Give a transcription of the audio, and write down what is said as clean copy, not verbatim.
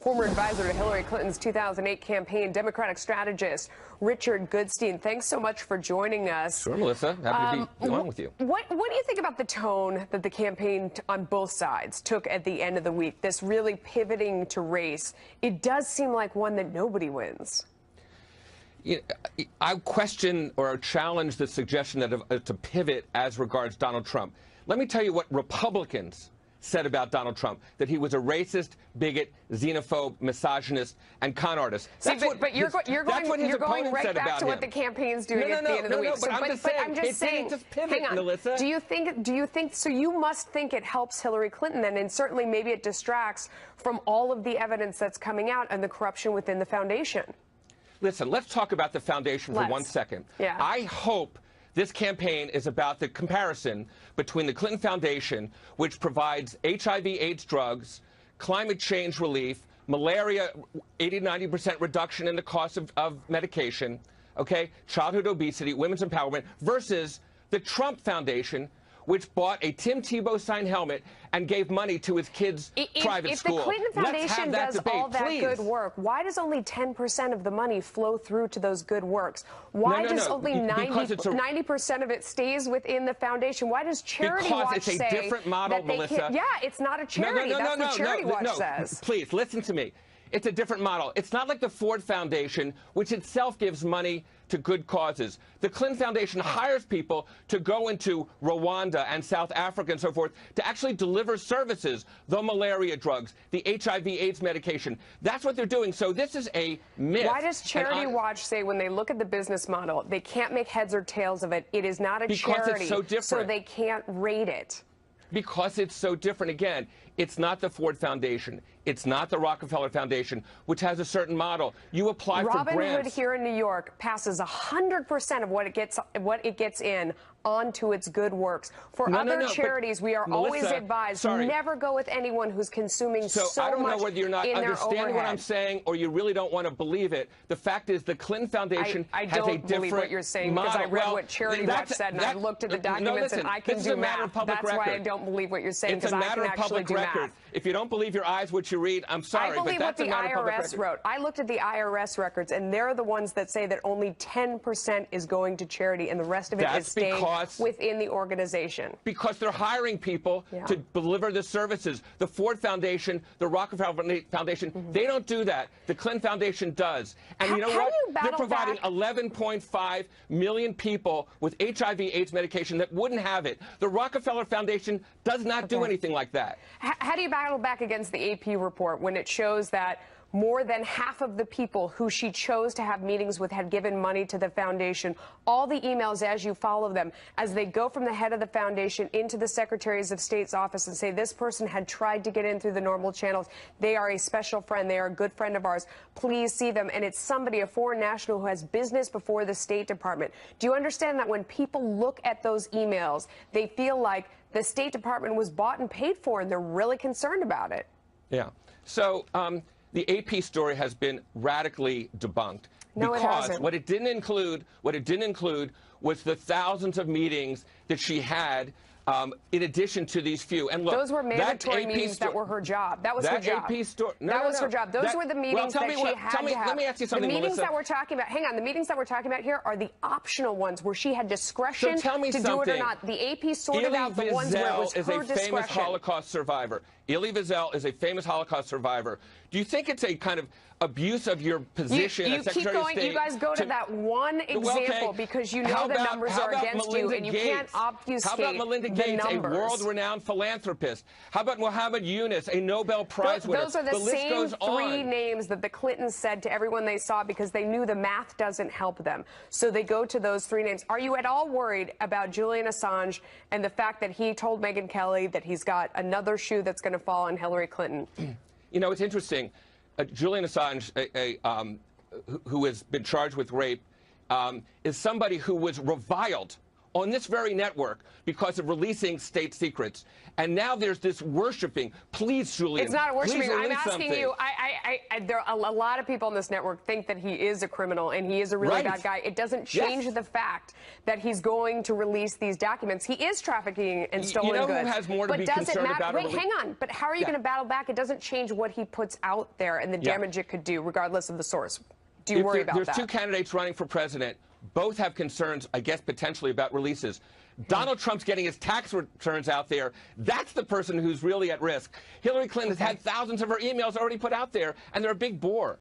Former advisor to Hillary Clinton's 2008 campaign, Democratic strategist Richard Goodstein. Thanks so much for joining us. Sure, Melissa. Happy to be on with you. What do you think about the tone that the campaign on both sides took at the end of the week? This really pivoting to race. It does seem like one that nobody wins. I question or challenge the suggestion that it's a pivot as regards Donald Trump. Let me tell you what Republicans said about Donald Trump, that he was a racist, bigot, xenophobe, misogynist, and con artist. But you're going right back to what the campaign's doing at the end of the week. But I'm just saying, just pivot, hang on. Melissa. Do you think, so you must think it helps Hillary Clinton then, and certainly maybe it distracts from all of the evidence that's coming out and the corruption within the foundation. Listen, let's talk about the foundation for 1 second. Yeah. I hope this campaign is about the comparison between the Clinton Foundation, which provides HIV/AIDS drugs, climate change relief, malaria, 80–90% reduction in the cost of medication, okay, childhood obesity, women's empowerment, versus the Trump Foundation, which bought a Tim Tebow signed helmet and gave money to his kids' private school. If the Clinton Foundation does all that good work, why does only 10% of the money flow through to those good works? Why does only 90% of it stays within the foundation? Why does Charity Watch say it's a different model, Melissa. Yeah, it's not a charity. That's what Charity Watch says. Please, listen to me. It's a different model. It's not like the Ford Foundation, which itself gives money to good causes. The Clinton Foundation hires people to go into Rwanda and South Africa and so forth to actually deliver services, the malaria drugs, the HIV/AIDS medication. That's what they're doing. So this is a myth. Why does Charity Watch say when they look at the business model, they can't make heads or tails of it? It is not a charity, because it's so different. So they can't rate it. Because it's so different. Again, it's not the Ford Foundation. It's not the Rockefeller Foundation, which has a certain model. You apply for grants. Robin Hood here in New York passes 100% of what it gets in onto its good works. For other charities, we are always advised never go with anyone who's consuming so much. I don't know whether you're not understanding what I'm overhead. saying or you really don't want to believe it. The fact is the Clinton Foundation I has a don't believe what you're saying model. Because I read what Charity Watch said and I looked at the documents and I can do math. That's why I don't believe what you're saying, because I can actually do math. If you don't believe your eyes what you read, I'm sorry, but that's a matter of public record. I believe what the IRS wrote. I looked at the IRS records, and they're the ones that say that only 10% is going to charity, and the rest of it is staying within the organization. Because they're hiring people to deliver the services. The Ford Foundation, the Rockefeller Foundation, they don't do that. The Clinton Foundation does. And you know what? They're providing 11.5 million people with HIV/AIDS medication that wouldn't have it. The Rockefeller Foundation does not do anything like that. How do you battle back against the AP report when it shows that more than half of the people who she chose to have meetings with had given money to the foundation? All the emails, as you follow them, as they go from the head of the foundation into the Secretaries of State's office and say this person had tried to get in through the normal channels. They are a special friend. They are a good friend of ours. Please see them. And it's somebody, a foreign national, who has business before the State Department. Do you understand that when people look at those emails, they feel like the State Department was bought and paid for, and they're really concerned about it? Yeah. So, the AP story has been radically debunked because what it didn't include was the thousands of meetings that she had in addition to these few. And look, those were mandatory meetings that were her job. That was her job. That was her job. Those were the meetings that she had to have. Let me ask you something, The meetings Melissa. that we're talking about, hang on, the meetings that we're talking about here are the optional ones where she had discretion to do it or not. The AP sorted out the ones where it was her discretion. Elie Wiesel is a famous Holocaust survivor. Elie Wiesel is a famous Holocaust survivor. Do you think it's a kind of abuse of your position as Secretary of State? You guys go to that one example because you know the numbers are against you and you can't obfuscate How about Melinda Gates, a world-renowned philanthropist? How about Muhammad Yunus, a Nobel Prize winner? Those are the same three names that the Clintons said to everyone they saw because they knew the math doesn't help them. So they go to those three names. Are you at all worried about Julian Assange and the fact that he told Megyn Kelly that he's got another shoe that's going to fall on Hillary Clinton? You know, it's interesting. Julian Assange, who has been charged with rape, is somebody who was reviled on this very network because of releasing state secrets. And now there's this worshiping. Please, Julian. It's not worshiping. Please I'm release asking something. you. There are a lot of people on this network think that he is a criminal and he is a really Right. bad guy. It doesn't change Yes. the fact that he's going to release these documents. He is trafficking in stolen You know goods. who has more to but be does it concerned matter? about? Wait, hang on. But how are you Yeah. going to battle back? It doesn't change what he puts out there and the Yeah. damage it could do, regardless of the source. Do you worry about There's that? two candidates running for president. Both have concerns, I guess, potentially about releases. Donald Trump's getting his tax returns out there. That's the person who's really at risk. Hillary Clinton has had thousands of her emails already put out there, and they're a big bore.